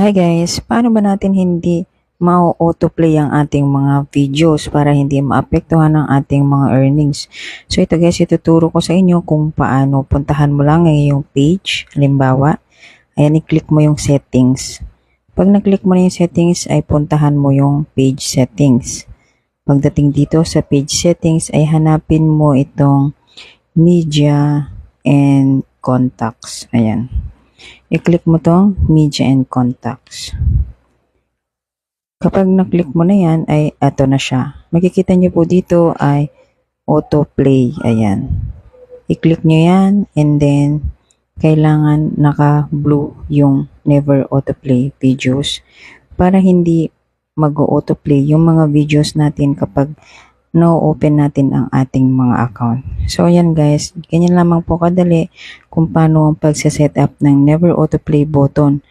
Hi guys, paano ba natin hindi ma-autoplay ang ating mga videos para hindi maapektuhan ang ating mga earnings? So ito guys, ituturo ko sa inyo kung paano. Puntahan mo lang ang iyong page. Halimbawa, ayan, i-click mo yung settings. Pag na-click mo na yung settings, ay puntahan mo yung page settings. Pagdating dito sa page settings, ay hanapin mo itong media and contacts. Ayan. I-click mo to, media and contacts. Kapag na-click mo na yan, ay ato na siya. Makikita nyo po dito ay autoplay. Ayan. I-click nyo yan and then kailangan naka-blue yung never autoplay videos para hindi mag-autoplay yung mga videos natin kapag no-open natin ang ating mga account. So, ayan guys, ganyan lamang po kadali kung paano ang pagsaset up ng never autoplay button